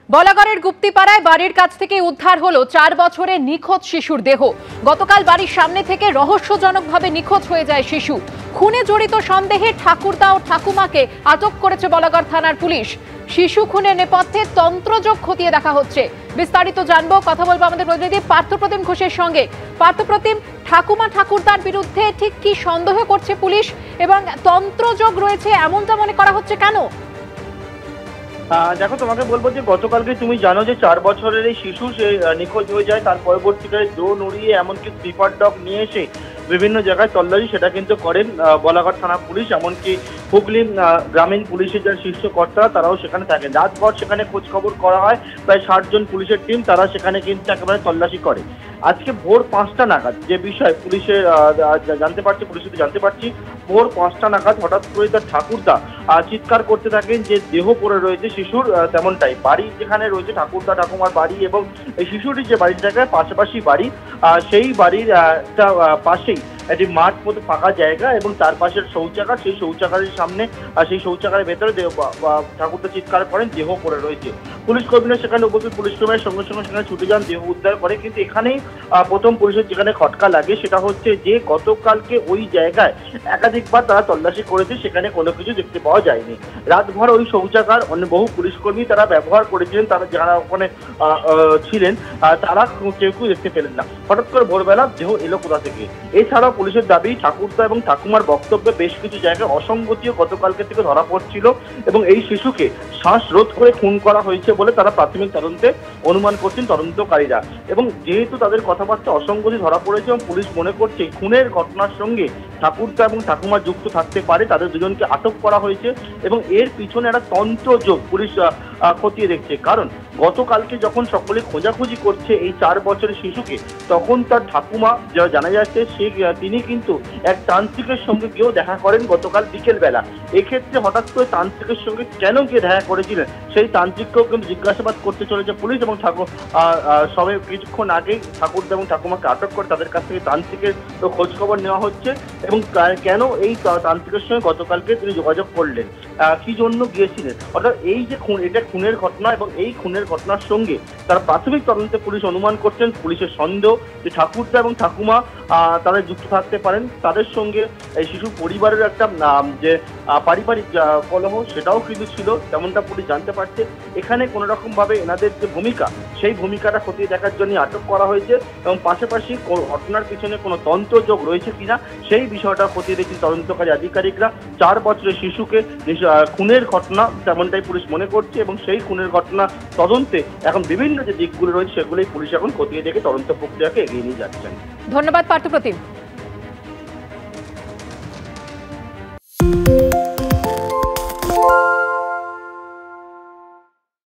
বলাগড়ের গুপ্তিপাড়ায় বাড়ির কাছ থেকে উদ্ধার হলো 4 বছরের নিখোঁজ শিশুর দেহ। গতকাল বাড়ির সামনে থেকে রহস্যজনকভাবে নিখোঁজ হয়ে যায় শিশু। খুনে জড়িত সন্দেহে ঠাকুরদা ও ঠাকুমাকে আটক করেছে বলাগড় থানার পুলিশ। শিশু খুনের নেপথ্যে তন্ত্রযোগ খতিয়ে দেখা হচ্ছে। বিস্তারিত জানবো, কথা বলবো আমাদের প্রতিনিধি পার্থপ্রতিম ঘোষের সঙ্গে। পার্থপ্রতিম, ঠাকুমা ঠাকুরদার বিরুদ্ধে ঠিক কি সন্দেহ করছে পুলিশ এবং তন্ত্রযোগ রয়েছে এমনটা মনে করা হচ্ছে কেন? দেখো, তোমাকে বলবো যে গতকালকে তুমি জানো যে 4 বছরের এই শিশু সে নিখোঁজ হয়ে যায়। তার পরবর্তীকালে ড্রোন উড়িয়ে এমনকি স্লিপার ডগ নিয়ে এসে বিভিন্ন জায়গায় তল্লাশি সেটা কিন্তু করেন বলাগড় থানা পুলিশ, এমনকি হুগলি গ্রামীণ পুলিশের যারা শীর্ষ কর্তারা তারাও সেখানে থাকেন। রাতভর সেখানে খোঁজ খবর করা হয়, প্রায় 60 জন পুলিশের টিম তারা সেখানে কিন্তু একেবারে তল্লাশি করে। আজকে ভোর 5টা নাগাদ যে বিষয় পুলিশের জানতে পারছি ভোর 5টা নাগাদ হঠাৎ করে তার ঠাকুরদা চিৎকার করতে থাকেন যে দেহ পড়ে রয়েছে শিশুর। তেমনটাই বাড়ি যেখানে রয়েছে ঠাকুরদা ঠাকুমার বাড়ি এবং এই শিশুটির যে বাড়ির জায়গায় পাশাপাশি বাড়ি, সেই বাড়ির পাশেই একটি মাঠ মতো ফাঁকা জায়গা এবং তার পাশের শৌচাগার, সেই শৌচাগারের সামনে সেই শৌচাগারের ভেতরে ঠাকুরদা চিৎকার করেন দেহ পড়ে রয়েছে। পুলিশ কর্মীরা সেখানে উপস্থিত, পুলিশ কর্মীরা সঙ্গে সঙ্গে সেখানে ছুটে যান, দেহ উদ্ধার করে। কিন্তু এখানেই প্রথম পুলিশের যেখানে খটকা লাগে সেটা হচ্ছে যে গতকালকে ওই জায়গায় একাধিকবার তারা তল্লাশি করেছে, সেখানে কোনো কিছু দেখতে পাওয়া যায়নি। রাতভর ওই শৌচাগার অন্য বহু পুলিশ কর্মী তারা ব্যবহার করেছিলেন, তারা যারা ওখানে ছিলেন তারা কেউ দেখতে পেলেন না। হঠাৎ করে ভোরবেলা দেহ এলো কোথা থেকে? এছাড়াও পুলিশের দাবি ঠাকুরদা এবং ঠাকুমার বক্তব্যে বেশ কিছু জায়গায় অসঙ্গতিও গতকালকে থেকে ধরা পড়ছিল এবং এই শিশুকে শ্বাসরোধ করে খুন করা হয়েছে বলে তারা প্রাথমিক তদন্তে অনুমান করছেন তদন্তকারীরা। এবং যেহেতু তাদের কথাবার্তা অসঙ্গতি ধরা পড়েছে এবং পুলিশ মনে করছে খুনের ঘটনার সঙ্গে ঠাকুরদা এবং ঠাকুমা যুক্ত থাকতে পারে, তাদের দুজনকে আটক করা হয়েছে এবং এর পিছনে একটা তন্ত্রযোগ পুলিশ খতিয়ে দেখছে। কারণ গতকালকে যখন সকলে খোঁজাখুঁজি করছে এই 4 বছরের শিশুকে, তখন তার ঠাকুমা যা জানা যাচ্ছে তিনি কিন্তু এক তান্ত্রিকের সঙ্গে গিয়েও দেখা করেন গতকাল বিকেল বেলা। এক্ষেত্রে হঠাৎ করে তান্ত্রিকের সঙ্গে কেন গিয়ে দেখা করেছিলেন সেই তান্ত্রিককেও কিন্তু জিজ্ঞাসাবাদ করতে চলেছে পুলিশ এবং সবে কিছুক্ষণ আগেই ঠাকুরদা এবং ঠাকুমাকে আটক করে তাদের কাছ থেকে তান্ত্রিকের খোঁজ খবর নেওয়া হচ্ছে এবং কেন এই তান্ত্রিকের সঙ্গে গতকালকে তিনি যোগাযোগ করলেন, কি জন্য গিয়েছিলেন। অর্থাৎ এই যে এটা খুনের ঘটনা এবং এই খুনের ঘটনার সঙ্গে তারা প্রাথমিক তদন্তে পুলিশ অনুমান করছেন, পুলিশের সন্দেহ যে ঠাকুরদা এবং ঠাকুমা তাদের যুক্ত থাকতে পারেন। তাদের সঙ্গে এই শিশুর পরিবারের একটা যে পারিবারিক কলহ সেটাও কিন্তু ছিল, তেমনটা পুলিশ জানতে পারছে। এখানে কোনো রকম ভাবে এনাদের যে ভূমিকা সেই ভূমিকাটা খতিয়ে দেখার জন্য আটক করা হয়েছে এবং পাশাপাশি ঘটনার পিছনে কোনো তন্ত্রযোগ রয়েছে কিনা সেই বিষয়টা খতিয়ে দেখছেন তদন্তকারী আধিকারিকরা। 4 বছরের শিশুকে খুনের ঘটনা তেমনটাই পুলিশ মনে করছে এবং সেই খুনের ঘটনা তদন্তে এখন বিভিন্ন যে দিকগুলো রয়েছে সেগুলোই পুলিশ এখন খতিয়ে দেখে তদন্ত প্রক্রিয়াকে এগিয়ে নিয়ে যাচ্ছেন। ধন্যবাদ পার্থপ্রতিম।